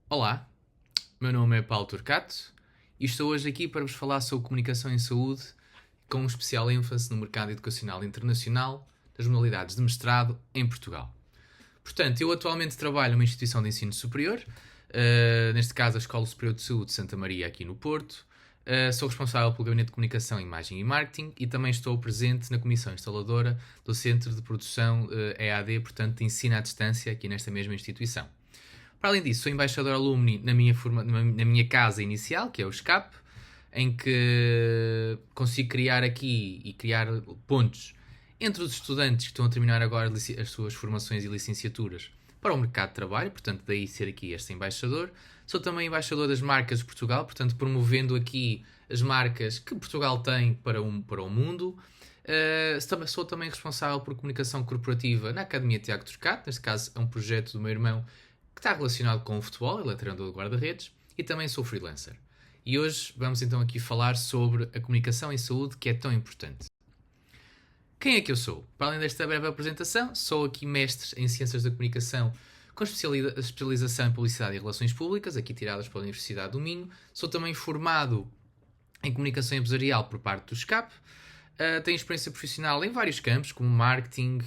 Olá, meu nome é Paulo Turcato e estou hoje aqui para vos falar sobre comunicação em saúde, com um especial ênfase no mercado educacional internacional das modalidades de mestrado em Portugal. Portanto, eu atualmente trabalho numa instituição de ensino superior, neste caso a Escola Superior de Saúde de Santa Maria, aqui no Porto. Sou responsável pelo Gabinete de Comunicação, Imagem e Marketing e também estou presente na Comissão Instaladora do Centro de Produção EAD, portanto, de ensino à distância, aqui nesta mesma instituição. Para além disso, sou embaixador alumni na minha casa inicial, que é o SCAP, em que consigo criar aqui e criar pontos entre os estudantes que estão a terminar agora as suas formações e licenciaturas para o mercado de trabalho, portanto, daí ser aqui este embaixador. Sou também embaixador das marcas de Portugal, portanto, promovendo aqui as marcas que Portugal tem para o mundo. Sou também responsável por comunicação corporativa na Academia Tiago Turcato, neste caso é um projeto do meu irmão que está relacionado com o futebol, ele é treinador de guarda-redes, e também sou freelancer. E hoje vamos então aqui falar sobre a comunicação em saúde, que é tão importante. Quem é que eu sou? Para além desta breve apresentação, sou aqui mestre em Ciências da Comunicação com especialização em Publicidade e Relações Públicas, aqui tiradas pela Universidade do Minho. Sou também formado em Comunicação Empresarial por parte do SCAP. Tenho experiência profissional em vários campos, como marketing,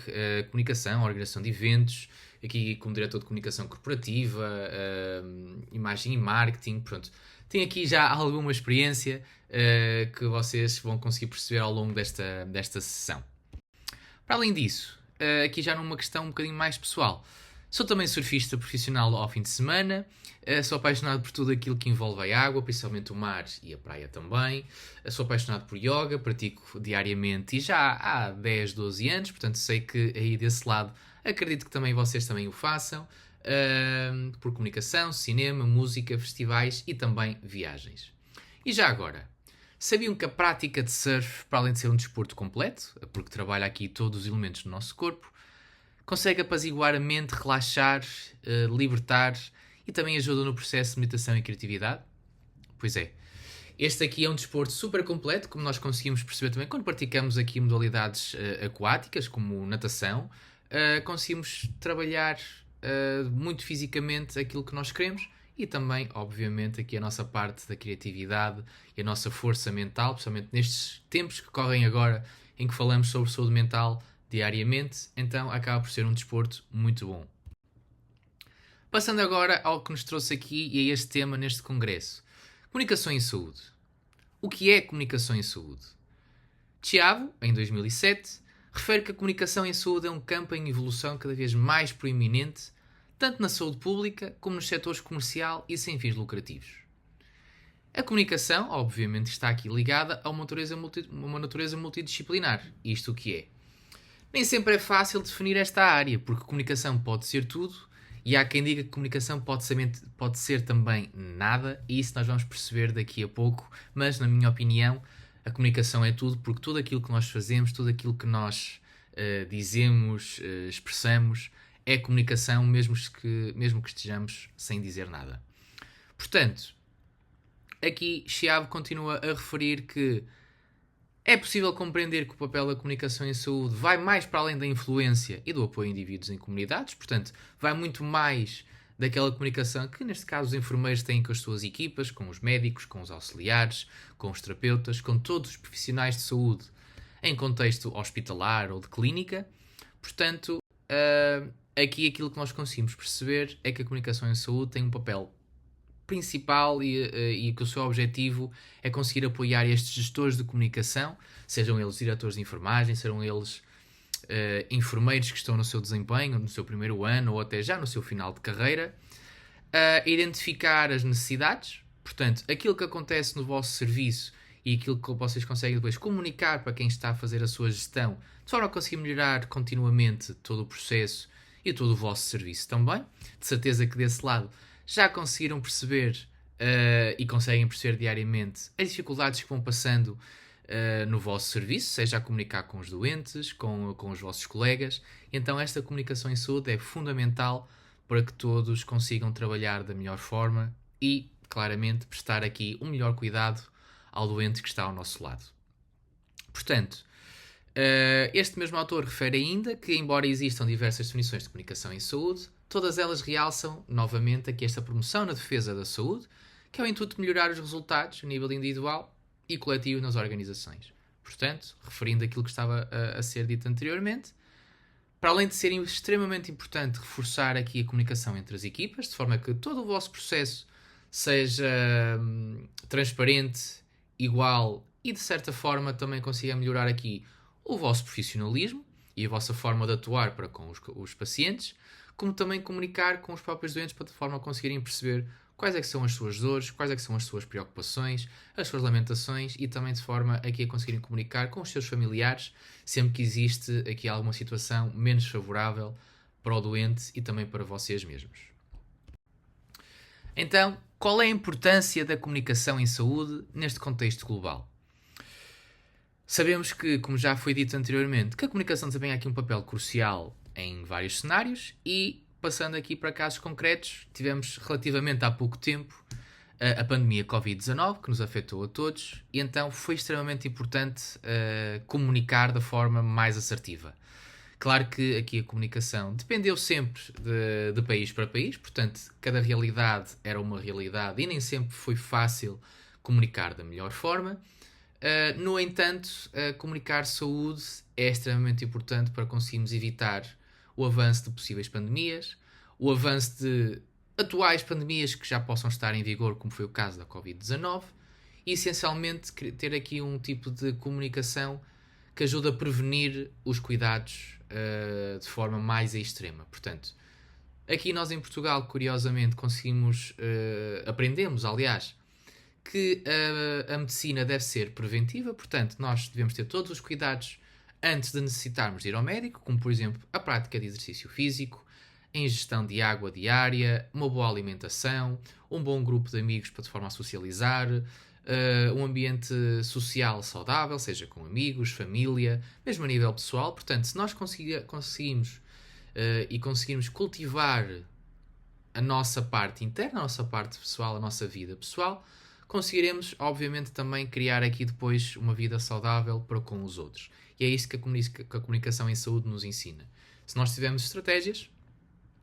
comunicação, organização de eventos, aqui como diretor de comunicação corporativa, imagem e marketing, pronto. Tenho aqui já alguma experiência que vocês vão conseguir perceber ao longo desta sessão. Para além disso, aqui já numa questão um bocadinho mais pessoal, sou também surfista profissional ao fim de semana, sou apaixonado por tudo aquilo que envolve a água, principalmente o mar e a praia também. Sou apaixonado por yoga, pratico diariamente e já há 10, 12 anos, portanto sei que aí desse lado acredito que também vocês também o façam, por comunicação, cinema, música, festivais e também viagens. E já agora, sabiam que a prática de surf, para além de ser um desporto completo, porque trabalha aqui todos os elementos do nosso corpo, consegue apaziguar a mente, relaxar, libertar e também ajuda no processo de meditação e criatividade? Pois é. Este aqui é um desporto super completo, como nós conseguimos perceber também quando praticamos aqui modalidades aquáticas, como natação, conseguimos trabalhar muito fisicamente aquilo que nós queremos e também, obviamente, aqui a nossa parte da criatividade e a nossa força mental, principalmente nestes tempos que correm agora em que falamos sobre saúde mental diariamente, então acaba por ser um desporto muito bom. Passando agora ao que nos trouxe aqui e a este tema neste congresso. Comunicação em saúde. O que é comunicação em saúde? Tiago, em 2007, refere que a comunicação em saúde é um campo em evolução cada vez mais proeminente, tanto na saúde pública como nos setores comercial e sem fins lucrativos. A comunicação, obviamente, está aqui ligada a uma natureza multidisciplinar. Isto o que é? Nem sempre é fácil definir esta área, porque comunicação pode ser tudo, e há quem diga que comunicação pode ser também nada, e isso nós vamos perceber daqui a pouco, mas na minha opinião, a comunicação é tudo, porque tudo aquilo que nós fazemos, tudo aquilo que nós dizemos, expressamos, é comunicação, mesmo que estejamos sem dizer nada. Portanto, aqui Chiave continua a referir que é possível compreender que o papel da comunicação em saúde vai mais para além da influência e do apoio a indivíduos em comunidades, portanto, vai muito mais daquela comunicação que, neste caso, os enfermeiros têm com as suas equipas, com os médicos, com os auxiliares, com os terapeutas, com todos os profissionais de saúde em contexto hospitalar ou de clínica. Portanto, aqui aquilo que nós conseguimos perceber é que a comunicação em saúde tem um papel principal e que o seu objetivo é conseguir apoiar estes gestores de comunicação, sejam eles diretores de enfermagem, sejam eles enfermeiros que estão no seu desempenho, no seu primeiro ano ou até já no seu final de carreira, a identificar as necessidades, portanto, aquilo que acontece no vosso serviço e aquilo que vocês conseguem depois comunicar para quem está a fazer a sua gestão, de forma a conseguir melhorar continuamente todo o processo e todo o vosso serviço também. De certeza que desse lado já conseguiram perceber e conseguem perceber diariamente as dificuldades que vão passando no vosso serviço, seja a comunicar com os doentes, com os vossos colegas. Então esta comunicação em saúde é fundamental para que todos consigam trabalhar da melhor forma e, claramente, prestar aqui um melhor cuidado ao doente que está ao nosso lado. Portanto, este mesmo autor refere ainda que, embora existam diversas definições de comunicação em saúde, todas elas realçam, novamente, aqui esta promoção na defesa da saúde, que é o intuito de melhorar os resultados a nível individual e coletivo nas organizações. Portanto, referindo aquilo que estava a ser dito anteriormente, para além de ser extremamente importante reforçar aqui a comunicação entre as equipas, de forma que todo o vosso processo seja transparente, igual e, de certa forma, também consiga melhorar aqui o vosso profissionalismo e a vossa forma de atuar para com os pacientes, como também comunicar com os próprios doentes para de forma a conseguirem perceber quais é que são as suas dores, quais é que são as suas preocupações, as suas lamentações e também de forma aqui a conseguirem comunicar com os seus familiares sempre que existe aqui alguma situação menos favorável para o doente e também para vocês mesmos. Então, qual é a importância da comunicação em saúde neste contexto global? Sabemos que, como já foi dito anteriormente, que a comunicação desempenha aqui um papel crucial em vários cenários e, passando aqui para casos concretos, tivemos relativamente há pouco tempo a pandemia Covid-19, que nos afetou a todos, e então foi extremamente importante comunicar da forma mais assertiva. Claro que aqui a comunicação dependeu sempre de país para país, portanto, cada realidade era uma realidade e nem sempre foi fácil comunicar da melhor forma. No entanto, comunicar saúde é extremamente importante para conseguirmos evitar o avanço de possíveis pandemias, o avanço de atuais pandemias que já possam estar em vigor, como foi o caso da Covid-19, e essencialmente ter aqui um tipo de comunicação que ajuda a prevenir os cuidados de forma mais extrema. Portanto, aqui nós em Portugal, curiosamente, aprendemos, aliás, que a medicina deve ser preventiva, portanto, nós devemos ter todos os cuidados antes de necessitarmos de ir ao médico, como, por exemplo, a prática de exercício físico, a ingestão de água diária, uma boa alimentação, um bom grupo de amigos para de forma a socializar, um ambiente social saudável, seja com amigos, família, mesmo a nível pessoal. Portanto, se nós conseguimos cultivar a nossa parte interna, a nossa parte pessoal, a nossa vida pessoal, conseguiremos, obviamente, também criar aqui depois uma vida saudável para com os outros. E é isso que a comunicação em saúde nos ensina. Se nós tivermos estratégias,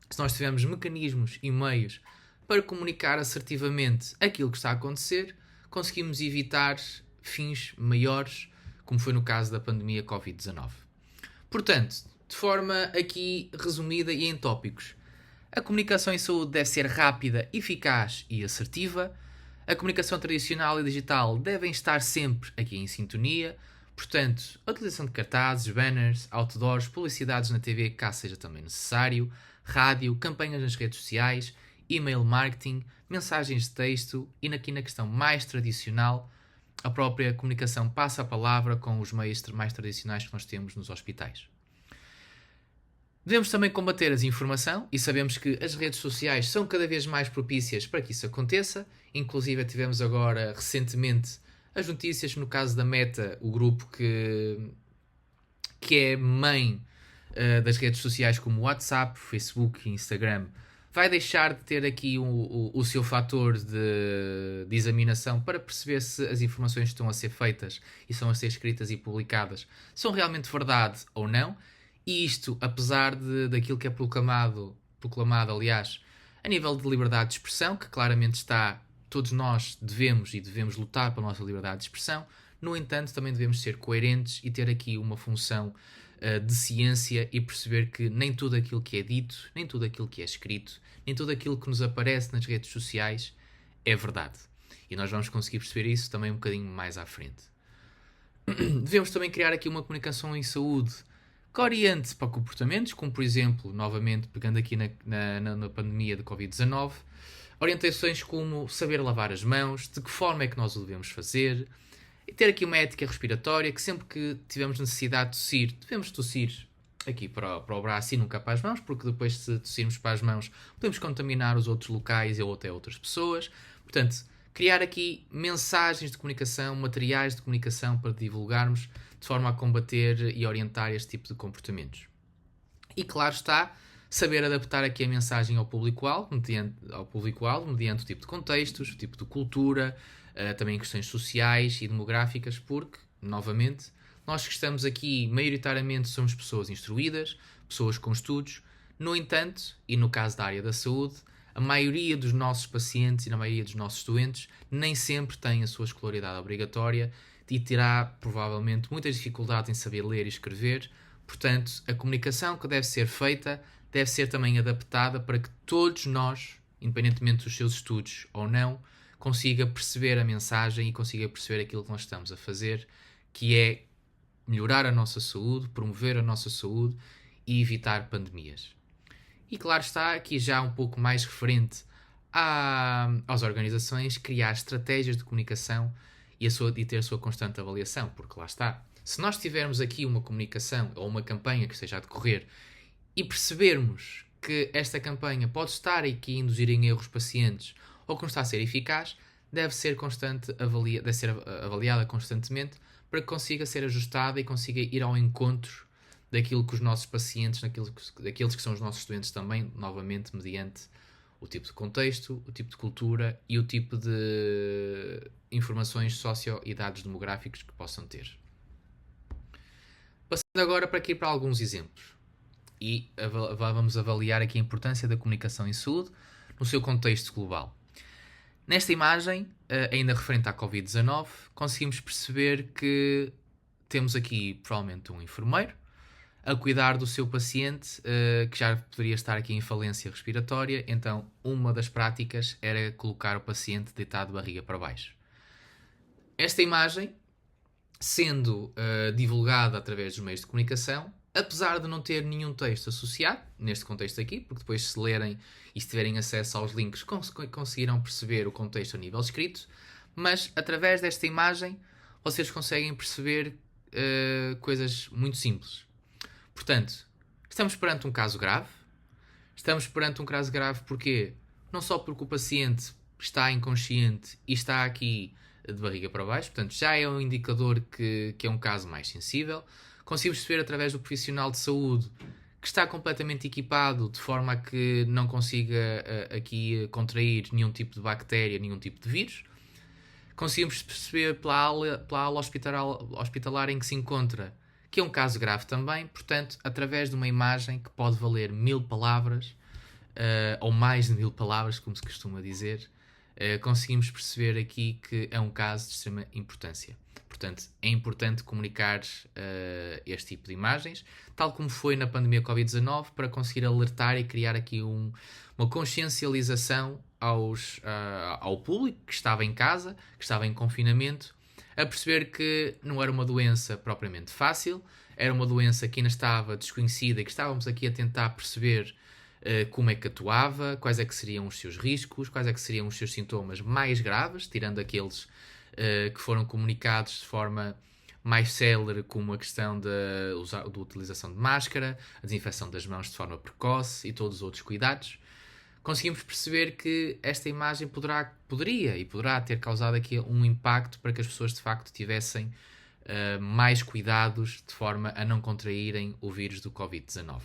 se nós tivermos mecanismos e meios para comunicar assertivamente aquilo que está a acontecer, conseguimos evitar fins maiores, como foi no caso da pandemia Covid-19. Portanto, de forma aqui resumida e em tópicos, a comunicação em saúde deve ser rápida, eficaz e assertiva. A comunicação tradicional e digital devem estar sempre aqui em sintonia. Portanto, a utilização de cartazes, banners, outdoors, publicidades na TV, caso seja também necessário, rádio, campanhas nas redes sociais, e-mail marketing, mensagens de texto e aqui na questão mais tradicional, a própria comunicação passa a palavra com os meios mais tradicionais que nós temos nos hospitais. Devemos também combater a desinformação e sabemos que as redes sociais são cada vez mais propícias para que isso aconteça. Inclusive tivemos agora recentemente as notícias no caso da Meta, o grupo que é mãe das redes sociais como WhatsApp, Facebook e Instagram, vai deixar de ter aqui o seu fator de examinação para perceber se as informações que estão a ser feitas e são a ser escritas e publicadas são realmente verdade ou não. E isto, apesar daquilo que é proclamado, aliás, a nível de liberdade de expressão, que claramente está, todos nós devemos lutar pela nossa liberdade de expressão. No entanto, também devemos ser coerentes e ter aqui uma função de ciência e perceber que nem tudo aquilo que é dito, nem tudo aquilo que é escrito, nem tudo aquilo que nos aparece nas redes sociais é verdade. E nós vamos conseguir perceber isso também um bocadinho mais à frente. Devemos também criar aqui uma comunicação em saúde que oriente para comportamentos, como por exemplo, novamente pegando aqui na pandemia de Covid-19, orientações como saber lavar as mãos, de que forma é que nós o devemos fazer, e ter aqui uma ética respiratória, que sempre que tivermos necessidade de tossir, devemos tossir aqui para o braço e nunca para as mãos, porque depois se tossirmos para as mãos podemos contaminar os outros locais ou até outras pessoas. Portanto, criar aqui mensagens de comunicação, materiais de comunicação para divulgarmos, de forma a combater e orientar este tipo de comportamentos. E claro está, saber adaptar aqui a mensagem ao público-alvo, mediante o tipo de contextos, o tipo de cultura, também questões sociais e demográficas, porque, novamente, nós que estamos aqui, maioritariamente somos pessoas instruídas, pessoas com estudos, No entanto, e no caso da área da saúde, a maioria dos nossos pacientes e na maioria dos nossos doentes nem sempre tem a sua escolaridade obrigatória e terá provavelmente muitas dificuldades em saber ler e escrever. Portanto, a comunicação que deve ser feita deve ser também adaptada para que todos nós, independentemente dos seus estudos ou não, consiga perceber a mensagem e consiga perceber aquilo que nós estamos a fazer, que é melhorar a nossa saúde, promover a nossa saúde e evitar pandemias. E claro está, aqui já um pouco mais referente às organizações, criar estratégias de comunicação e ter a sua constante avaliação, porque lá está. Se nós tivermos aqui uma comunicação ou uma campanha que esteja a decorrer e percebermos que esta campanha pode estar aqui a induzir em erros pacientes ou que não está a ser eficaz, deve ser avaliada constantemente para que consiga ser ajustada e consiga ir ao encontro daquilo que os nossos pacientes, daqueles que são os nossos doentes também, novamente mediante o tipo de contexto, o tipo de cultura e o tipo de informações socio e dados demográficos que possam ter. Passando agora para alguns exemplos. E vamos avaliar aqui a importância da comunicação em saúde no seu contexto global. Nesta imagem, ainda referente à Covid-19, conseguimos perceber que temos aqui provavelmente um enfermeiro a cuidar do seu paciente que já poderia estar aqui em falência respiratória, então uma das práticas era colocar o paciente deitado de barriga para baixo. Esta imagem, sendo divulgada através dos meios de comunicação, apesar de não ter nenhum texto associado, neste contexto aqui, porque depois se lerem e se tiverem acesso aos links conseguirão perceber o contexto a nível escrito, mas através desta imagem vocês conseguem perceber coisas muito simples. Portanto, estamos perante um caso grave. Estamos perante um caso grave porque não só porque o paciente está inconsciente e está aqui de barriga para baixo, portanto já é um indicador que é um caso mais sensível. Conseguimos perceber através do profissional de saúde que está completamente equipado de forma a que não consiga aqui contrair nenhum tipo de bactéria, nenhum tipo de vírus. Conseguimos perceber pela ala hospitalar em que se encontra que é um caso grave também, portanto, através de uma imagem que pode valer 1000 palavras, ou mais de 1000 palavras, como se costuma dizer, conseguimos perceber aqui que é um caso de extrema importância. Portanto, é importante comunicar este tipo de imagens, tal como foi na pandemia Covid-19, para conseguir alertar e criar aqui uma consciencialização ao público que estava em casa, que estava em confinamento, a perceber que não era uma doença propriamente fácil, era uma doença que ainda estava desconhecida e que estávamos aqui a tentar perceber como é que atuava, quais é que seriam os seus riscos, quais é que seriam os seus sintomas mais graves, tirando aqueles que foram comunicados de forma mais célere, como a questão da utilização de máscara, a desinfecção das mãos de forma precoce e todos os outros cuidados. Conseguimos perceber que esta imagem poderá ter causado aqui um impacto para que as pessoas de facto tivessem mais cuidados de forma a não contraírem o vírus do Covid-19.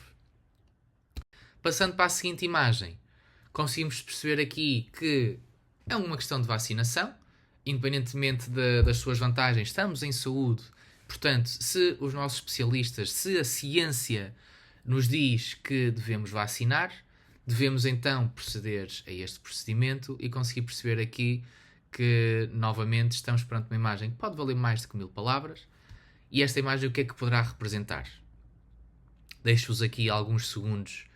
Passando para a seguinte imagem, conseguimos perceber aqui que é uma questão de vacinação, independentemente das suas vantagens, estamos em saúde, portanto, se os nossos especialistas, se a ciência nos diz que devemos vacinar, devemos então proceder a este procedimento e conseguir perceber aqui que, novamente, estamos perante uma imagem que pode valer mais do que 1000 palavras. E esta imagem o que é que poderá representar? Deixo-vos aqui alguns segundos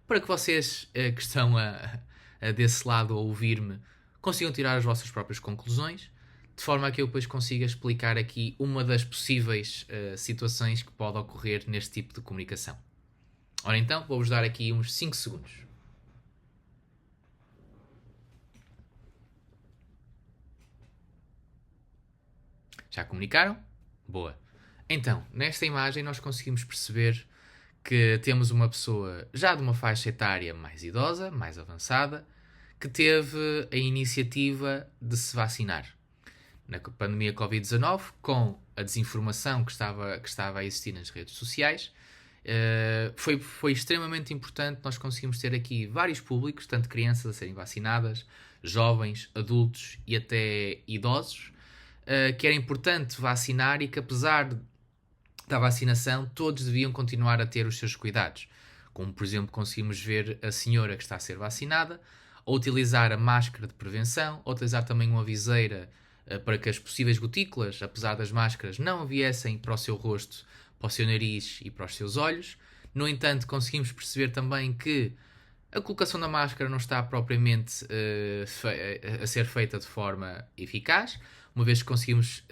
para que vocês que estão desse lado a ouvir-me consigam tirar as vossas próprias conclusões, de forma a que eu depois consiga explicar aqui uma das possíveis situações que pode ocorrer neste tipo de comunicação. Ora então, vou-vos dar aqui uns 5 segundos. Já comunicaram? Boa. Então, nesta imagem nós conseguimos perceber que temos uma pessoa já de uma faixa etária mais idosa, mais avançada, que teve a iniciativa de se vacinar. Na pandemia Covid-19, com a desinformação que estava a existir nas redes sociais, foi extremamente importante nós conseguimos ter aqui vários públicos, tanto crianças a serem vacinadas, jovens, adultos e até idosos, que era importante vacinar e que apesar da vacinação todos deviam continuar a ter os seus cuidados. como por exemplo conseguimos ver a senhora que está a ser vacinada, a utilizar a máscara de prevenção, a utilizar também uma viseira para que as possíveis gotículas, apesar das máscaras, não viessem para o seu rosto, para o seu nariz e para os seus olhos. No entanto, conseguimos perceber também que a colocação da máscara não está propriamente a ser feita de forma eficaz, uma vez que conseguimos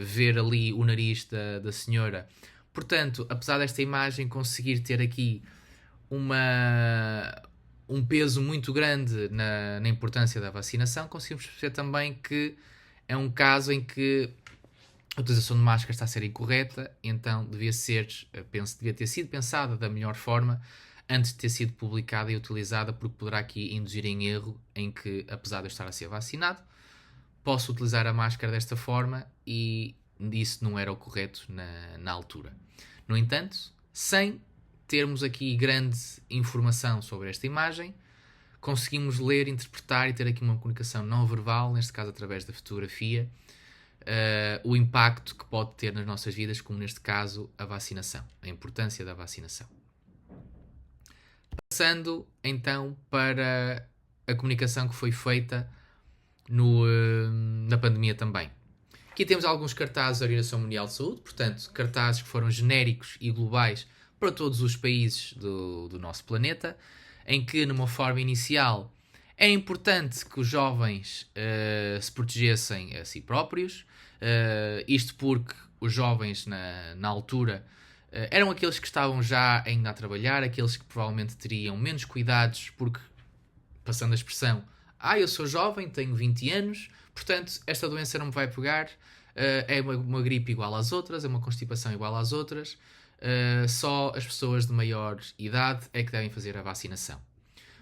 ver ali o nariz da senhora. Portanto, apesar desta imagem conseguir ter aqui um peso muito grande na importância da vacinação, conseguimos perceber também que é um caso em que a utilização de máscara está a ser incorreta, então devia ter sido pensada da melhor forma antes de ter sido publicada e utilizada, porque poderá aqui induzir em erro em que, apesar de eu estar a ser vacinado, posso utilizar a máscara desta forma e isso não era o correto na altura. No entanto, sem termos aqui grande informação sobre esta imagem, conseguimos ler, interpretar e ter aqui uma comunicação não verbal, neste caso através da fotografia, o impacto que pode ter nas nossas vidas, como neste caso a vacinação, a importância da vacinação. Passando então para a comunicação que foi feita na pandemia também. Aqui temos alguns cartazes da Organização Mundial de Saúde, portanto, cartazes que foram genéricos e globais para todos os países do nosso planeta, em que, numa forma inicial, é importante que os jovens se protegessem a si próprios, isto porque os jovens, na altura, eram aqueles que estavam já ainda a trabalhar, aqueles que provavelmente teriam menos cuidados, porque, passando a expressão, eu sou jovem, tenho 20 anos, portanto, esta doença não me vai pegar, é uma gripe igual às outras, é uma constipação igual às outras, só as pessoas de maior idade é que devem fazer a vacinação.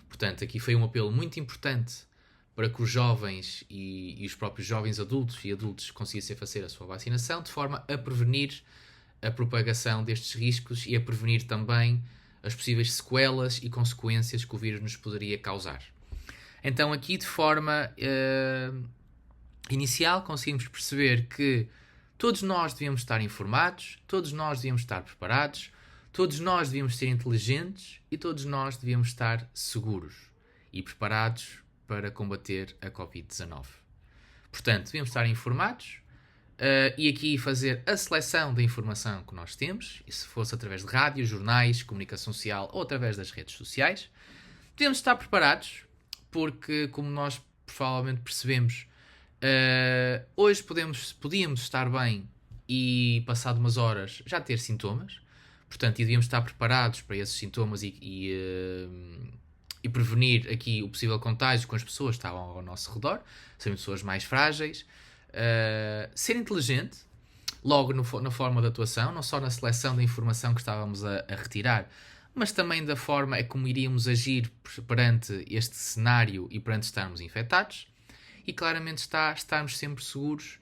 Portanto, aqui foi um apelo muito importante para que os jovens e os próprios jovens adultos conseguissem fazer a sua vacinação, de forma a prevenir a propagação destes riscos e a prevenir também as possíveis sequelas e consequências que o vírus nos poderia causar. Então, aqui de forma inicial, conseguimos perceber que todos nós devíamos estar informados, todos nós devíamos estar preparados, todos nós devíamos ser inteligentes e todos nós devíamos estar seguros e preparados para combater a Covid-19. Portanto, devíamos estar informados e aqui fazer a seleção da informação que nós temos, e se fosse através de rádio, jornais, comunicação social ou através das redes sociais. Devíamos estar preparados porque, como nós provavelmente percebemos, hoje podíamos estar bem e, passado umas horas, já ter sintomas. Portanto, devíamos estar preparados para esses sintomas e prevenir aqui o possível contágio com as pessoas que estavam ao nosso redor, serem pessoas mais frágeis. Ser inteligente, logo na forma de atuação, não só na seleção da informação que estávamos a retirar, mas também da forma como iríamos agir perante este cenário e perante estarmos infectados. E claramente estarmos sempre seguros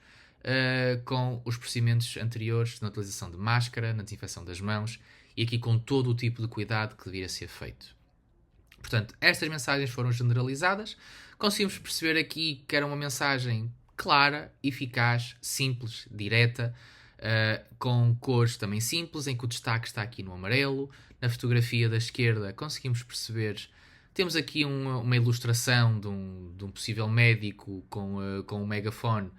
com os procedimentos anteriores na utilização de máscara, na desinfecção das mãos e aqui com todo o tipo de cuidado que devia ser feito. Portanto, estas mensagens foram generalizadas. Conseguimos perceber aqui que era uma mensagem clara, eficaz, simples, direta, com cores também simples, em que o destaque está aqui no amarelo. Na fotografia da esquerda conseguimos perceber, temos aqui uma ilustração de um possível médico com um megafone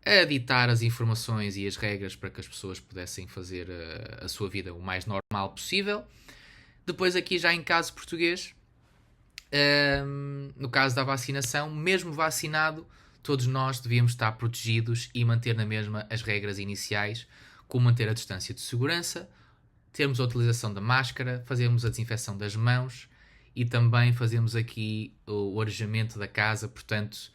a ditar as informações e as regras para que as pessoas pudessem fazer a sua vida o mais normal possível. Depois aqui já em caso português, no caso da vacinação, mesmo vacinado, todos nós devíamos estar protegidos e manter na mesma as regras iniciais, como manter a distância de segurança, termos a utilização da máscara, fazermos a desinfecção das mãos e também fazermos aqui o arejamento da casa, portanto,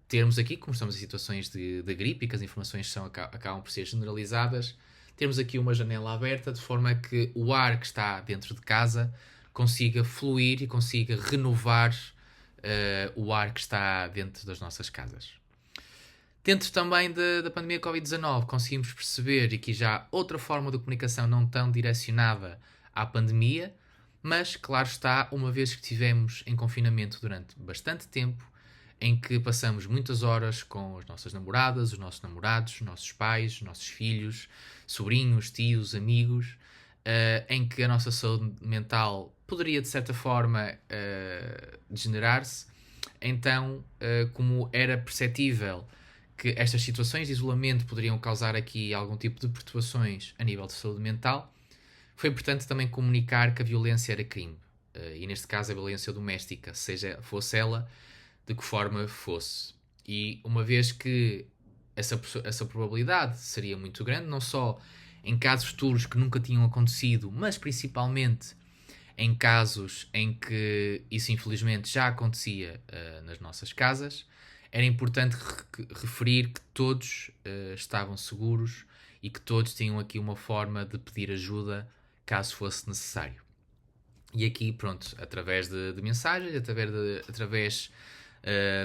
termos aqui, como estamos em situações de gripe e que as informações acabam por ser generalizadas, temos aqui uma janela aberta de forma a que o ar que está dentro de casa consiga fluir e consiga renovar o ar que está dentro das nossas casas. Dentro também da pandemia Covid-19 conseguimos perceber aqui já outra forma de comunicação não tão direcionada à pandemia, mas claro está, uma vez que estivemos em confinamento durante bastante tempo, em que passamos muitas horas com as nossas namoradas, os nossos namorados, os nossos pais, os nossos filhos, sobrinhos, tios, amigos, em que a nossa saúde mental poderia, de certa forma, degenerar-se. Então, como era perceptível que estas situações de isolamento poderiam causar aqui algum tipo de perturbações a nível de saúde mental, foi importante também comunicar que a violência era crime. E neste caso a violência doméstica, seja fosse ela de que forma fosse. E uma vez que essa probabilidade seria muito grande, não só em casos futuros que nunca tinham acontecido, mas principalmente em casos em que isso infelizmente já acontecia nas nossas casas, era importante referir que todos estavam seguros e que todos tinham aqui uma forma de pedir ajuda caso fosse necessário. E aqui, pronto, através de mensagens, através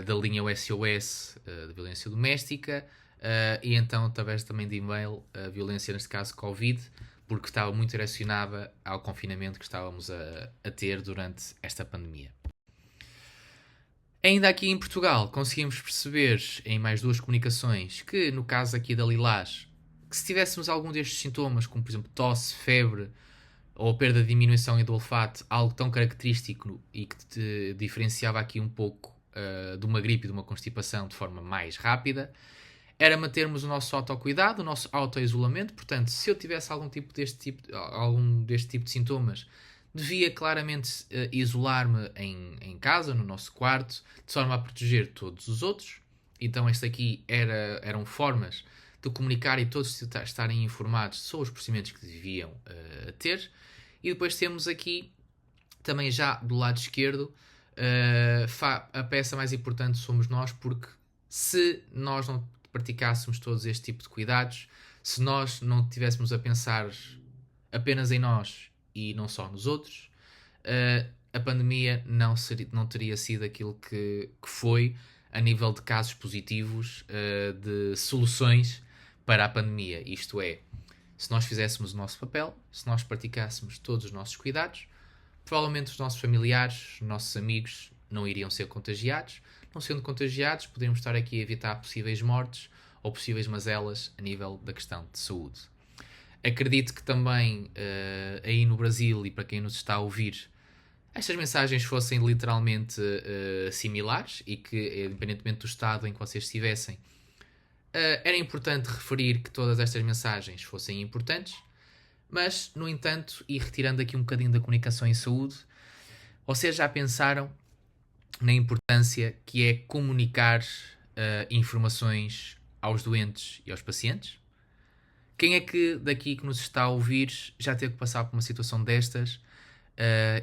da linha SOS de violência doméstica e então através também de e-mail, a violência, neste caso Covid, porque estava muito direcionada ao confinamento que estávamos a ter durante esta pandemia. Ainda aqui em Portugal, conseguimos perceber em mais duas comunicações que, no caso aqui da Lilás, que se tivéssemos algum destes sintomas, como por exemplo tosse, febre ou perda de diminuição do olfato, algo tão característico e que te diferenciava aqui um pouco de uma gripe e de uma constipação de forma mais rápida, era mantermos o nosso autocuidado, o nosso autoisolamento. Portanto, se eu tivesse algum deste tipo de sintomas, devia claramente isolar-me em casa, no nosso quarto, de forma a proteger todos os outros. Então, estas aqui eram formas de comunicar e todos estarem informados sobre os procedimentos que deviam ter. E depois temos aqui, também já do lado esquerdo, a peça mais importante somos nós, porque se nós não praticássemos todos este tipo de cuidados, se nós não estivéssemos a pensar apenas em nós e não só nos outros, a pandemia não teria sido aquilo que foi a nível de casos positivos, de soluções para a pandemia. Isto é, se nós fizéssemos o nosso papel, se nós praticássemos todos os nossos cuidados, provavelmente os nossos familiares, os nossos amigos não iriam ser contagiados. Não sendo contagiados, poderíamos estar aqui a evitar possíveis mortes ou possíveis mazelas a nível da questão de saúde. Acredito que também aí no Brasil, e para quem nos está a ouvir, estas mensagens fossem literalmente similares e que, independentemente do estado em que vocês estivessem, era importante referir que todas estas mensagens fossem importantes, mas, no entanto, e retirando aqui um bocadinho da comunicação em saúde, vocês já pensaram na importância que é comunicar informações aos doentes e aos pacientes? Quem é que daqui que nos está a ouvir já teve que passar por uma situação destas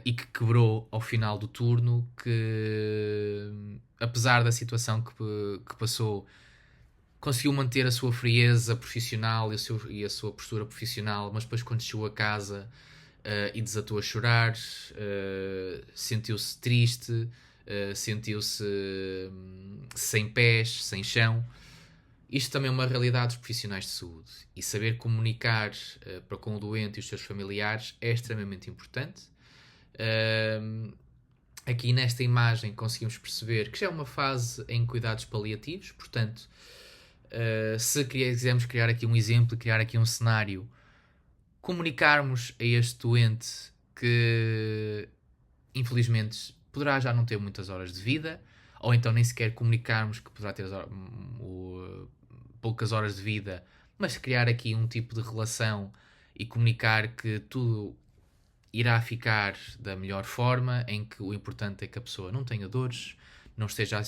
e que quebrou ao final do turno, que apesar da situação que passou, conseguiu manter a sua frieza profissional e a sua postura profissional, mas depois quando chegou a casa e desatou a chorar, sentiu-se triste, sentiu-se sem pés, sem chão. Isto também é uma realidade dos profissionais de saúde, e saber comunicar para com o doente e os seus familiares é extremamente importante. Aqui nesta imagem conseguimos perceber que já é uma fase em cuidados paliativos, portanto, se quisermos criar aqui um exemplo, criar aqui um cenário, comunicarmos a este doente que infelizmente poderá já não ter muitas horas de vida, ou então nem sequer comunicarmos que poderá ter poucas horas de vida, mas criar aqui um tipo de relação e comunicar que tudo irá ficar da melhor forma, em que o importante é que a pessoa não tenha dores, não esteja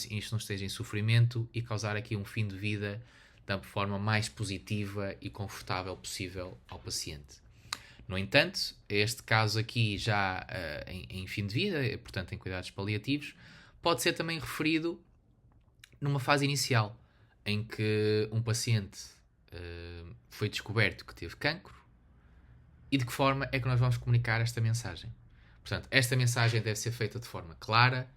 em sofrimento, e causar aqui um fim de vida da forma mais positiva e confortável possível ao paciente. No entanto, este caso aqui já em fim de vida, portanto em cuidados paliativos, pode ser também referido numa fase inicial, em que um paciente foi descoberto que teve cancro, e de que forma é que nós vamos comunicar esta mensagem. Portanto, esta mensagem deve ser feita de forma clara,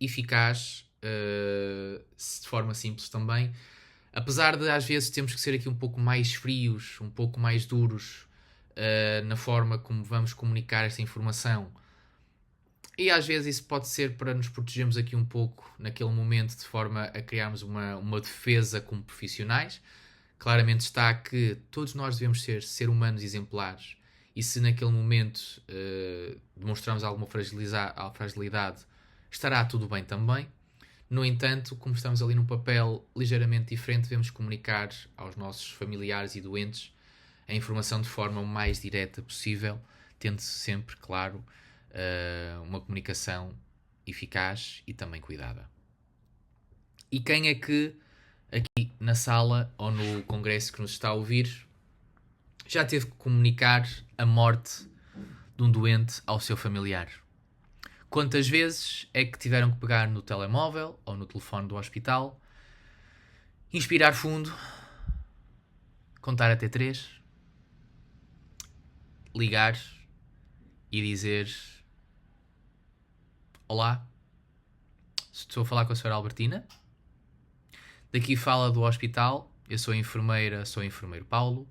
eficaz, de forma simples também, apesar de às vezes termos que ser aqui um pouco mais frios, um pouco mais duros na forma como vamos comunicar esta informação. E às vezes isso pode ser para nos protegermos aqui um pouco naquele momento, de forma a criarmos uma defesa como profissionais. Claramente está que todos nós devemos ser humanos exemplares e se naquele momento demonstramos alguma fragilidade, estará tudo bem também. No entanto, como estamos ali num papel ligeiramente diferente, devemos comunicar aos nossos familiares e doentes a informação de forma o mais direta possível, tendo sempre, claro, uma comunicação eficaz e também cuidada. E quem é que, aqui na sala ou no congresso que nos está a ouvir, já teve que comunicar a morte de um doente ao seu familiar? Quantas vezes é que tiveram que pegar no telemóvel ou no telefone do hospital, inspirar fundo, contar até 3, ligar e dizer: olá, estou a falar com a senhora Albertina, daqui fala do hospital, eu sou a enfermeira, sou o enfermeiro Paulo,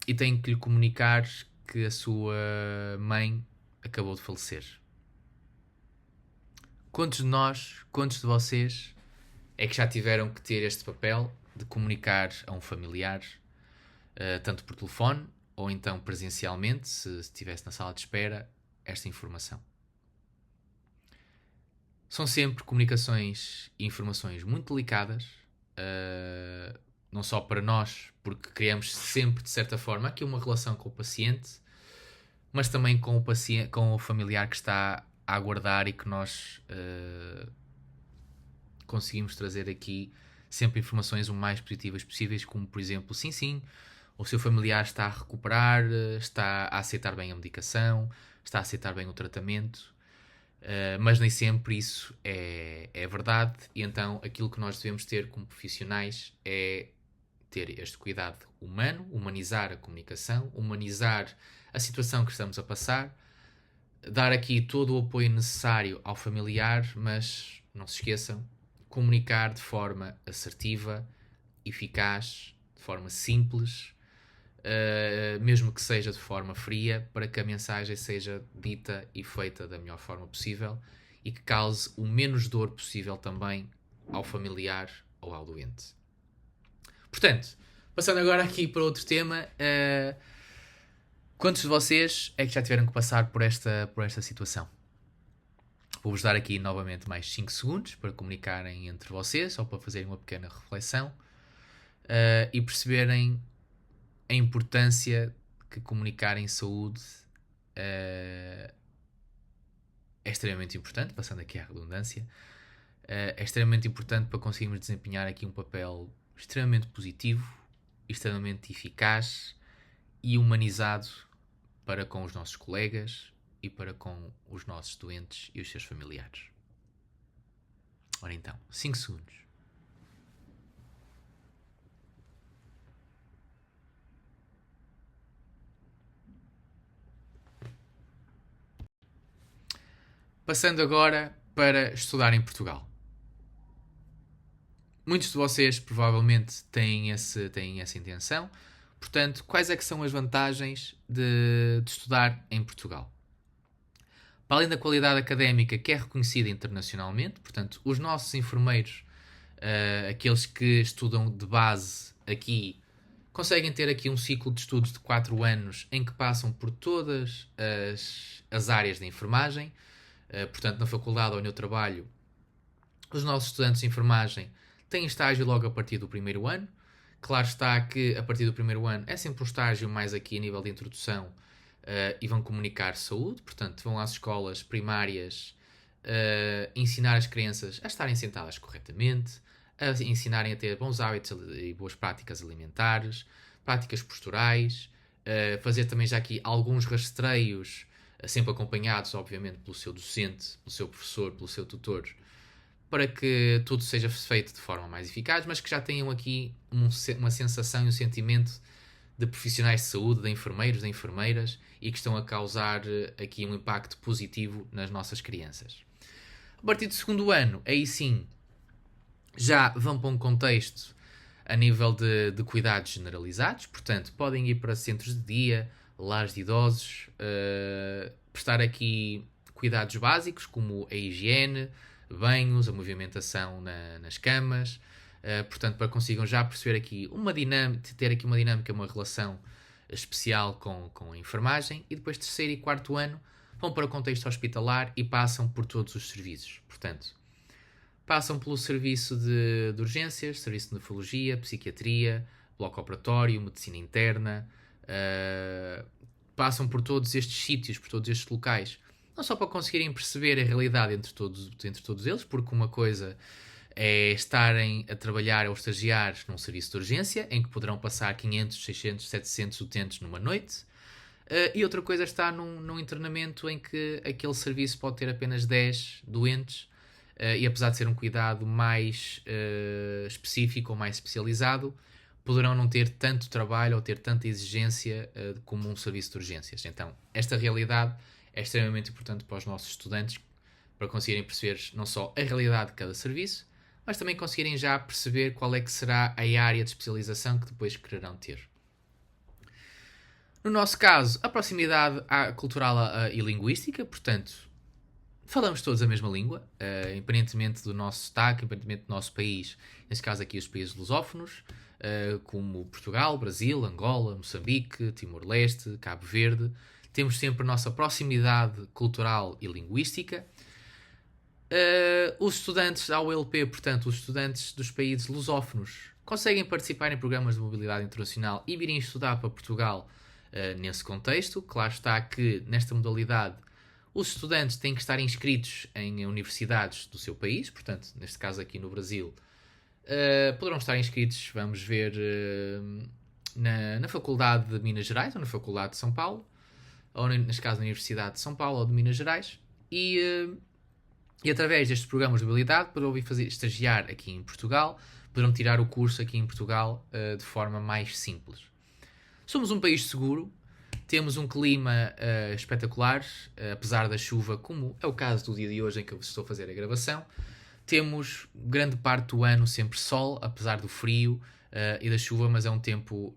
e tenho que lhe comunicar que a sua mãe acabou de falecer. Quantos de nós, quantos de vocês é que já tiveram que ter este papel de comunicar a um familiar, tanto por telefone ou então presencialmente, se estivesse na sala de espera, esta informação? São sempre comunicações e informações muito delicadas, não só para nós, porque criamos sempre, de certa forma, aqui uma relação com o paciente, mas também com o familiar que está a aguardar e que nós conseguimos trazer aqui sempre informações o mais positivas possíveis, como, por exemplo, sim, o seu familiar está a recuperar, está a aceitar bem a medicação, está a aceitar bem o tratamento, mas nem sempre isso é verdade, e então aquilo que nós devemos ter como profissionais é ter este cuidado humano, humanizar a comunicação, humanizar a situação que estamos a passar, dar aqui todo o apoio necessário ao familiar, mas não se esqueçam, comunicar de forma assertiva, eficaz, de forma simples, mesmo que seja de forma fria, para que a mensagem seja dita e feita da melhor forma possível e que cause o menos dor possível também ao familiar ou ao doente. Portanto, passando agora aqui para outro tema, quantos de vocês é que já tiveram que passar por esta situação? Vou-vos dar aqui novamente mais 5 segundos para comunicarem entre vocês ou para fazerem uma pequena reflexão e perceberem a importância que comunicar em saúde é extremamente importante, passando aqui à redundância, é extremamente importante para conseguirmos desempenhar aqui um papel extremamente positivo, extremamente eficaz e humanizado para com os nossos colegas e para com os nossos doentes e os seus familiares. Ora então, 5 segundos. Passando agora para estudar em Portugal. Muitos de vocês provavelmente têm essa intenção. Portanto, quais é que são as vantagens de estudar em Portugal? Para além da qualidade académica que é reconhecida internacionalmente, portanto, os nossos enfermeiros, aqueles que estudam de base aqui, conseguem ter aqui um ciclo de estudos de 4 anos em que passam por todas as áreas da enfermagem. Portanto, na faculdade onde eu trabalho, os nossos estudantes de enfermagem têm estágio logo a partir do primeiro ano. Claro está que a partir do primeiro ano é sempre um estágio mais aqui a nível de introdução e vão comunicar saúde, portanto vão às escolas primárias ensinar as crianças a estarem sentadas corretamente, a ensinarem a ter bons hábitos e boas práticas alimentares, práticas posturais, fazer também já aqui alguns rastreios, sempre acompanhados obviamente pelo seu docente, pelo seu professor, pelo seu tutor, para que tudo seja feito de forma mais eficaz, mas que já tenham aqui uma sensação e um sentimento de profissionais de saúde, de enfermeiros, de enfermeiras, e que estão a causar aqui um impacto positivo nas nossas crianças. A partir do segundo ano, aí sim, já vão para um contexto a nível de cuidados generalizados, portanto, podem ir para centros de dia, lares de idosos, prestar aqui cuidados básicos, como a higiene, banhos, a movimentação nas camas, Portanto, para que consigam já perceber aqui uma dinâmica, ter aqui uma dinâmica, uma relação especial com a enfermagem. E depois, terceiro e quarto ano, vão para o contexto hospitalar e passam por todos os serviços. Portanto, passam pelo serviço de urgências, serviço de nefrologia, psiquiatria, bloco operatório, medicina interna, passam por todos estes sítios, por todos estes locais, não só para conseguirem perceber a realidade entre todos eles, porque uma coisa é estarem a trabalhar ou estagiar num serviço de urgência, em que poderão passar 500, 600, 700 utentes numa noite, e outra coisa é estar num internamento em que aquele serviço pode ter apenas 10 doentes, e apesar de ser um cuidado mais específico ou mais especializado, poderão não ter tanto trabalho ou ter tanta exigência como um serviço de urgências. Então, esta realidade é extremamente importante para os nossos estudantes, para conseguirem perceber não só a realidade de cada serviço, mas também conseguirem já perceber qual é que será a área de especialização que depois quererão ter. No nosso caso, a proximidade cultural e linguística, portanto, falamos todos a mesma língua, independentemente do nosso sotaque, independentemente do nosso país, neste caso aqui os países lusófonos, como Portugal, Brasil, Angola, Moçambique, Timor-Leste, Cabo Verde. Temos sempre a nossa proximidade cultural e linguística. Os estudantes da ULP, portanto, os estudantes dos países lusófonos, conseguem participar em programas de mobilidade internacional e virem estudar para Portugal nesse contexto. Claro está que, nesta modalidade, os estudantes têm que estar inscritos em universidades do seu país, portanto, neste caso aqui no Brasil, poderão estar inscritos, vamos ver, na Faculdade de Minas Gerais ou na Faculdade de São Paulo, ou neste caso na Universidade de São Paulo ou de Minas Gerais, e através destes programas de mobilidade poderão vir estagiar aqui em Portugal, poderão tirar o curso aqui em Portugal de forma mais simples. Somos um país seguro, temos um clima espetacular, apesar da chuva, como é o caso do dia de hoje em que eu estou a fazer a gravação. Temos grande parte do ano sempre sol, apesar do frio e da chuva, mas é um tempo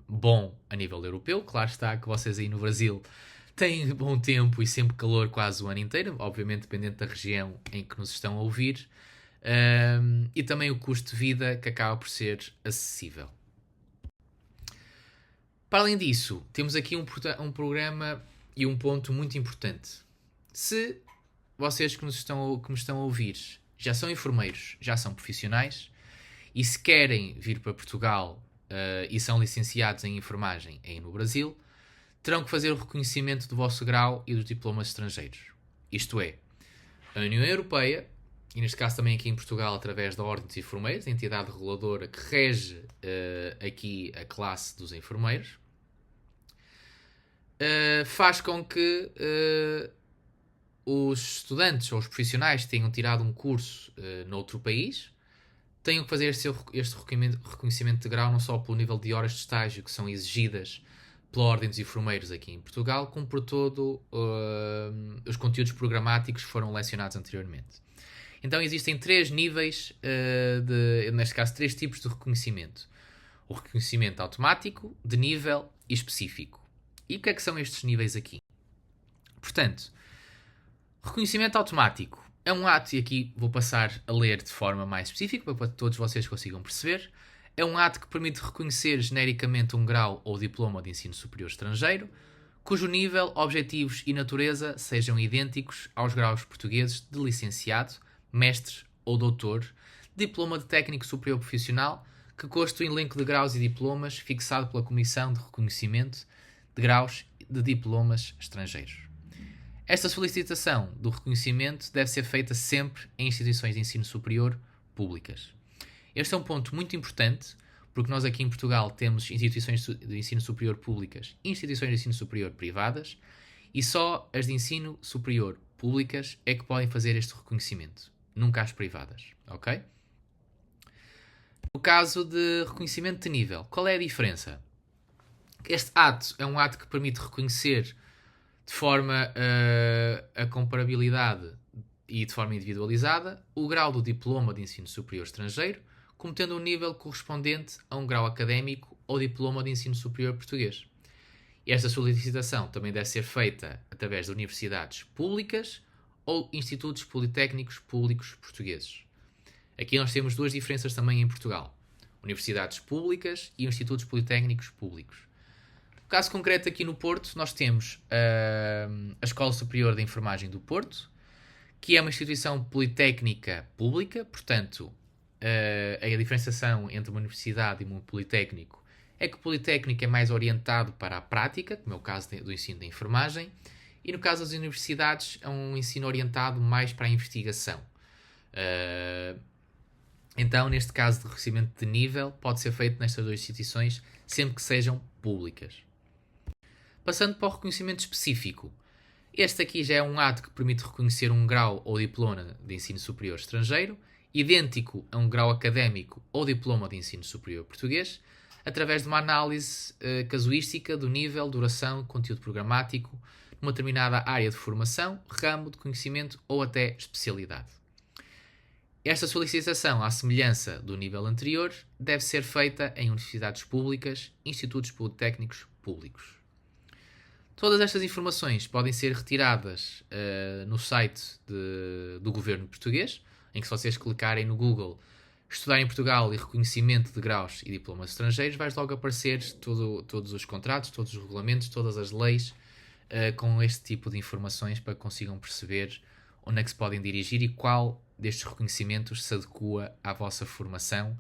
bom a nível europeu. Claro está que vocês aí no Brasil têm bom tempo e sempre calor quase o ano inteiro, obviamente dependendo da região em que nos estão a ouvir. E também o custo de vida, que acaba por ser acessível. Para além disso, temos aqui um programa e um ponto muito importante. Se vocês que me estão a ouvir já são enfermeiros, já são profissionais, e se querem vir para Portugal e são licenciados em enfermagem aí no Brasil, terão que fazer o reconhecimento do vosso grau e dos diplomas estrangeiros. Isto é, a União Europeia, e neste caso também aqui em Portugal através da Ordem dos Enfermeiros, a entidade reguladora que rege aqui a classe dos enfermeiros, faz com que os estudantes ou os profissionais que tenham tirado um curso noutro país tenham que fazer este reconhecimento de grau não só pelo nível de horas de estágio que são exigidas pela Ordem dos Enfermeiros aqui em Portugal, como por todo os conteúdos programáticos que foram lecionados anteriormente. Então existem 3 níveis, neste caso 3 tipos de reconhecimento. O reconhecimento automático, de nível e específico. E o que é que são estes níveis aqui? Portanto, reconhecimento automático é um ato, e aqui vou passar a ler de forma mais específica para que todos vocês consigam perceber. É um ato que permite reconhecer genericamente um grau ou diploma de ensino superior estrangeiro, cujo nível, objetivos e natureza sejam idênticos aos graus portugueses de licenciado, mestre ou doutor, diploma de técnico superior profissional, que consta o elenco de graus e diplomas fixado pela Comissão de Reconhecimento de Graus de Diplomas Estrangeiros. Esta solicitação do reconhecimento deve ser feita sempre em instituições de ensino superior públicas. Este é um ponto muito importante, porque nós aqui em Portugal temos instituições de ensino superior públicas e instituições de ensino superior privadas, e só as de ensino superior públicas é que podem fazer este reconhecimento, nunca as privadas, ok? No caso de reconhecimento de nível, qual é a diferença? Este ato é um ato que permite reconhecer de forma a comparabilidade e de forma individualizada o grau do diploma de ensino superior estrangeiro, como tendo um nível correspondente a um grau académico ou diploma de ensino superior português. E esta solicitação também deve ser feita através de universidades públicas ou institutos politécnicos públicos portugueses. Aqui nós temos duas diferenças também em Portugal. Universidades públicas e institutos politécnicos públicos. No caso concreto aqui no Porto, nós temos a Escola Superior de Enfermagem do Porto, que é uma instituição politécnica pública, portanto, a diferenciação entre uma universidade e um politécnico é que o politécnico é mais orientado para a prática, como é o caso do ensino da enfermagem, e no caso das universidades é um ensino orientado mais para a investigação. Então, neste caso de reconhecimento de nível, pode ser feito nestas duas instituições, sempre que sejam públicas. Passando para o reconhecimento específico. Este aqui já é um ato que permite reconhecer um grau ou diploma de ensino superior estrangeiro, idêntico a um grau académico ou diploma de ensino superior português, através de uma análise casuística do nível, duração, conteúdo programático, numa determinada área de formação, ramo de conhecimento ou até especialidade. Esta solicitação, à semelhança do nível anterior, deve ser feita em universidades públicas, institutos politécnicos públicos. Todas estas informações podem ser retiradas no site do governo português, em que se vocês clicarem no Google Estudar em Portugal e Reconhecimento de Graus e Diplomas Estrangeiros, vai logo aparecer todos os contratos, todos os regulamentos, todas as leis com este tipo de informações para que consigam perceber onde é que se podem dirigir e qual destes reconhecimentos se adequa à vossa formação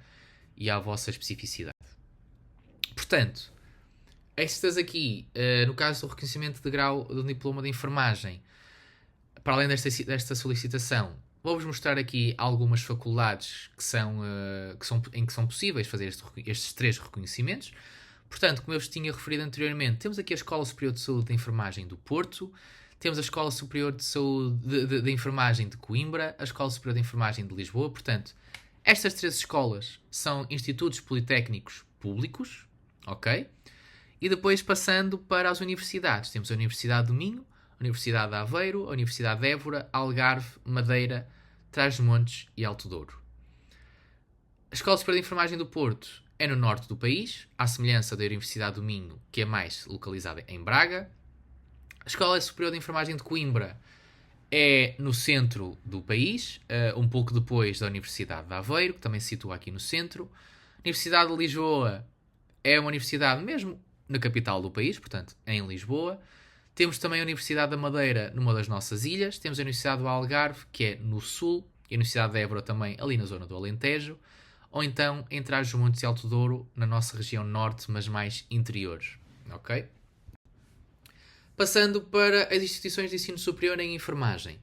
e à vossa especificidade. Portanto, estas aqui, no caso do reconhecimento de grau do diploma de enfermagem, para além desta solicitação, vou-vos mostrar aqui algumas faculdades em que são possíveis fazer estes 3 reconhecimentos. Portanto, como eu vos tinha referido anteriormente, temos aqui a Escola Superior de Saúde de Enfermagem do Porto, temos a Escola Superior de Saúde de Enfermagem de Coimbra, a Escola Superior de Enfermagem de Lisboa. Portanto, estas 3 escolas são institutos politécnicos públicos, ok? E depois passando para as universidades. Temos a Universidade do Minho, a Universidade de Aveiro, a Universidade de Évora, Algarve, Madeira, Trás-os-Montes e Alto Douro. A Escola Superior de Enfermagem do Porto é no norte do país, à semelhança da Universidade do Minho, que é mais localizada em Braga. A Escola Superior de Enfermagem de Coimbra é no centro do país, um pouco depois da Universidade de Aveiro, que também se situa aqui no centro. A Universidade de Lisboa é uma universidade mesmo na capital do país, portanto, em Lisboa. Temos também a Universidade da Madeira, numa das nossas ilhas. Temos a Universidade do Algarve, que é no sul, e a Universidade de Évora também, ali na zona do Alentejo. Ou então, em Trás-os-Montes e Alto Douro, na nossa região norte, mas mais interiores. Ok? Passando para as instituições de ensino superior em enfermagem.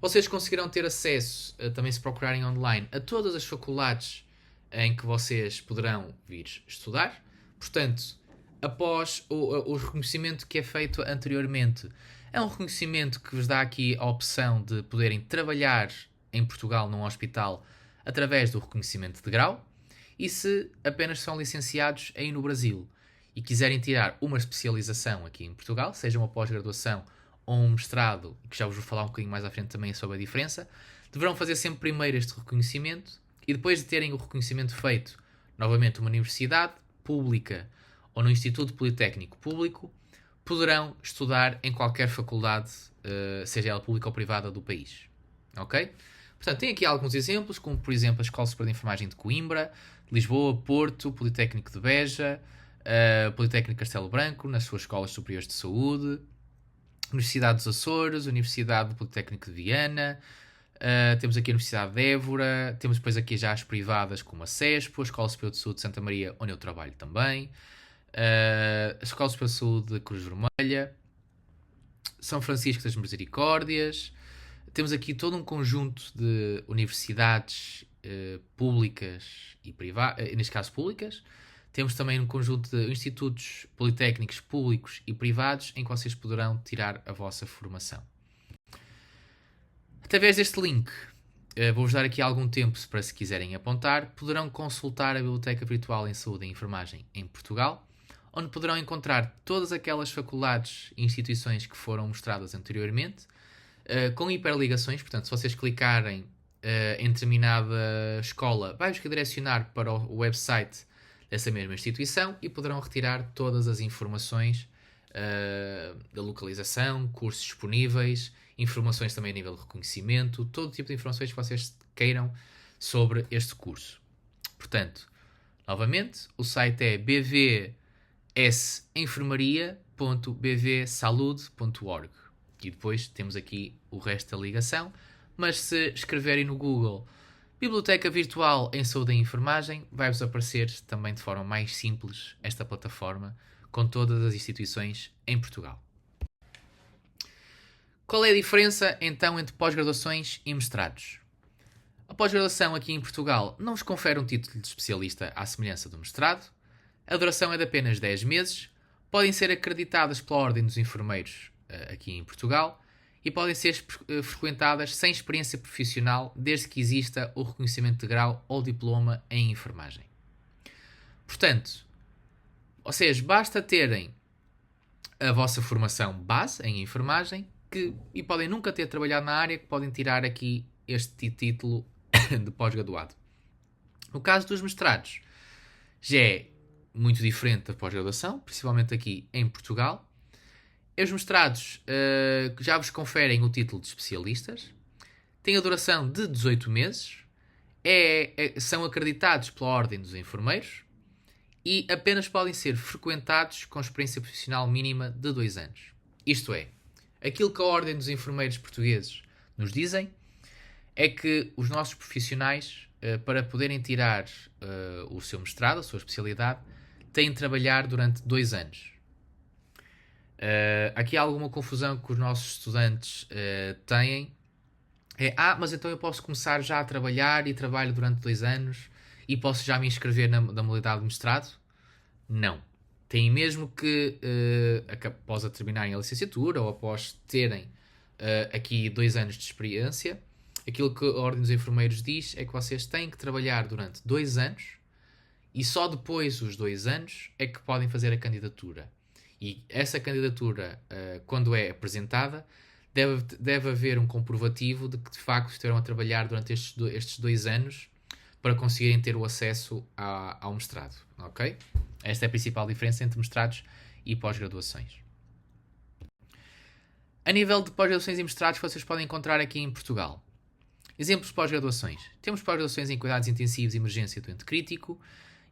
Vocês conseguirão ter acesso, também se procurarem online, a todas as faculdades em que vocês poderão vir estudar. Portanto, após o reconhecimento que é feito anteriormente, é um reconhecimento que vos dá aqui a opção de poderem trabalhar em Portugal num hospital através do reconhecimento de grau, e se apenas são licenciados aí no Brasil e quiserem tirar uma especialização aqui em Portugal, seja uma pós-graduação ou um mestrado, que já vos vou falar um bocadinho mais à frente também sobre a diferença, deverão fazer sempre primeiro este reconhecimento e depois de terem o reconhecimento feito, novamente uma universidade pública ou no Instituto Politécnico Público, poderão estudar em qualquer faculdade, seja ela pública ou privada, do país. Ok? Portanto, tem aqui alguns exemplos, como por exemplo a Escola Superior de Enfermagem de Coimbra, Lisboa, Porto, Politécnico de Beja, Politécnico Castelo Branco, nas suas escolas superiores de saúde, Universidade dos Açores, Universidade do Politécnico de Viana, temos aqui a Universidade de Évora, temos depois aqui já as privadas como a CESPO, a Escola Superior de Saúde de Santa Maria, onde eu trabalho também, a Escola Superior de Saúde da Cruz Vermelha, São Francisco das Misericórdias. Temos aqui todo um conjunto de universidades públicas e privadas, neste caso públicas. Temos também um conjunto de institutos politécnicos públicos e privados em que vocês poderão tirar a vossa formação. Através deste link, vou-vos dar aqui algum tempo para se quiserem apontar, poderão consultar a Biblioteca Virtual em Saúde e Enfermagem em Portugal, onde poderão encontrar todas aquelas faculdades e instituições que foram mostradas anteriormente, com hiperligações. Portanto, se vocês clicarem em determinada escola, vai-vos direcionar para o website dessa mesma instituição e poderão retirar todas as informações da localização, cursos disponíveis, informações também a nível de reconhecimento, todo tipo de informações que vocês queiram sobre este curso. Portanto, novamente, o site é bvsenfermaria.bvsalude.org e depois temos aqui o resto da ligação, mas se escreverem no Google Biblioteca Virtual em Saúde e Enfermagem, vai-vos aparecer também de forma mais simples esta plataforma com todas as instituições em Portugal. Qual é a diferença então entre pós-graduações e mestrados? A pós-graduação aqui em Portugal não vos confere um título de especialista à semelhança do mestrado. A duração é de apenas 10 meses, podem ser acreditadas pela Ordem dos Enfermeiros aqui em Portugal e podem ser frequentadas sem experiência profissional desde que exista o reconhecimento de grau ou diploma em enfermagem. Portanto, ou seja, basta terem a vossa formação base em enfermagem e podem nunca ter trabalhado na área, que podem tirar aqui este título de pós-graduado. No caso dos mestrados, já é muito diferente da pós-graduação, principalmente aqui em Portugal. Os mestrados já vos conferem o título de especialistas, têm a duração de 18 meses, são acreditados pela Ordem dos Enfermeiros e apenas podem ser frequentados com experiência profissional mínima de 2 anos. Isto é, aquilo que a Ordem dos Enfermeiros Portugueses nos dizem é que os nossos profissionais, para poderem tirar o seu mestrado, a sua especialidade, têm de trabalhar durante 2 anos. Aqui há alguma confusão que os nossos estudantes têm. Mas então eu posso começar já a trabalhar e trabalho durante 2 anos e posso já me inscrever na modalidade de mestrado? Não. Têm mesmo que, após terminarem a licenciatura ou após terem aqui 2 anos de experiência, aquilo que a Ordem dos Enfermeiros diz é que vocês têm que trabalhar durante 2 anos e só depois dos 2 anos é que podem fazer a candidatura. E essa candidatura, quando é apresentada, deve haver um comprovativo de que de facto estiveram a trabalhar durante estes 2 anos para conseguirem ter o acesso ao mestrado. Ok? Esta é a principal diferença entre mestrados e pós-graduações. A nível de pós-graduações e mestrados, vocês podem encontrar aqui em Portugal. Exemplos de pós-graduações. Temos pós-graduações em cuidados intensivos e emergência doente crítico,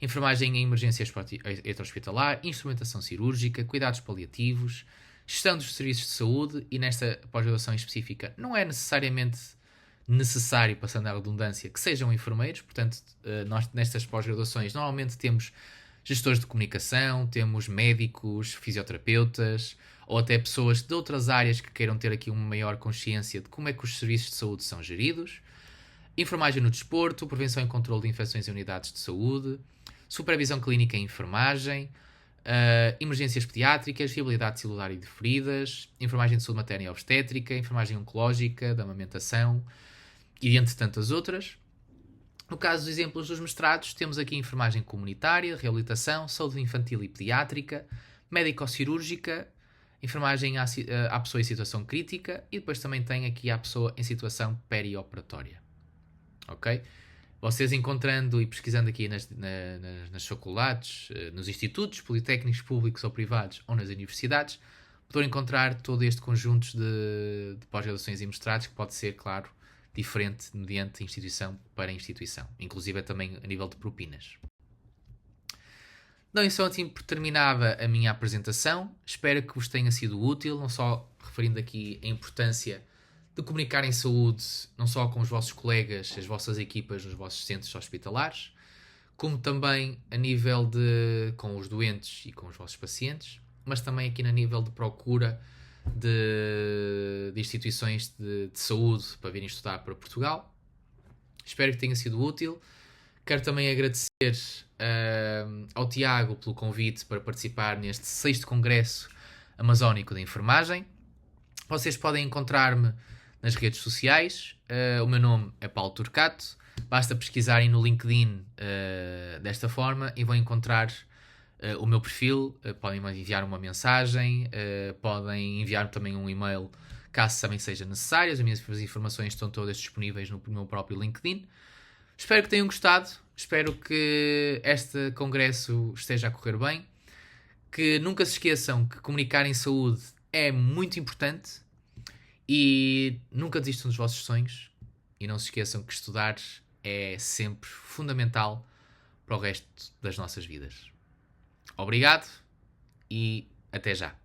enfermagem em emergência extra-hospitalar, instrumentação cirúrgica, cuidados paliativos, gestão dos serviços de saúde, e nesta pós-graduação específica não é necessariamente necessário, passando a redundância, que sejam enfermeiros. Portanto, nós nestas pós-graduações normalmente temos gestores de comunicação, temos médicos, fisioterapeutas ou até pessoas de outras áreas que queiram ter aqui uma maior consciência de como é que os serviços de saúde são geridos, enfermagem no desporto, prevenção e controle de infecções em unidades de saúde, supervisão clínica em enfermagem, emergências pediátricas, viabilidade celular e de feridas, enfermagem de saúde materna e obstétrica, enfermagem oncológica, da amamentação e entre tantas outras. No caso dos exemplos dos mestrados, temos aqui enfermagem comunitária, reabilitação, saúde infantil e pediátrica, médico-cirúrgica, enfermagem à pessoa em situação crítica e depois também tem aqui a pessoa em situação perioperatória. Ok? Vocês encontrando e pesquisando aqui nas faculdades, nos institutos politécnicos públicos ou privados ou nas universidades, poderão encontrar todo este conjunto de pós-graduações e mestrados que pode ser, claro, diferente mediante instituição para instituição, inclusive também a nível de propinas. Não, então assim por terminada a minha apresentação. Espero que vos tenha sido útil, não só referindo aqui a importância de comunicar em saúde, não só com os vossos colegas, as vossas equipas nos vossos centros hospitalares, como também a nível com os doentes e com os vossos pacientes, mas também aqui no nível de procura de instituições de saúde para virem estudar para Portugal. Espero que tenha sido útil. Quero também agradecer ao Tiago pelo convite para participar neste 6º Congresso Amazónico de Enfermagem. Vocês podem encontrar-me nas redes sociais. O meu nome é Paulo Turcato. Basta pesquisarem no LinkedIn desta forma e vão encontrar o meu perfil. Podem enviar uma mensagem, podem enviar também um e-mail caso também seja necessário. As minhas informações estão todas disponíveis no meu próprio LinkedIn. Espero que tenham gostado. Espero que este congresso esteja a correr bem. Que nunca se esqueçam que comunicar em saúde é muito importante. E nunca desistam dos vossos sonhos. E não se esqueçam que estudar é sempre fundamental para o resto das nossas vidas. Obrigado e até já.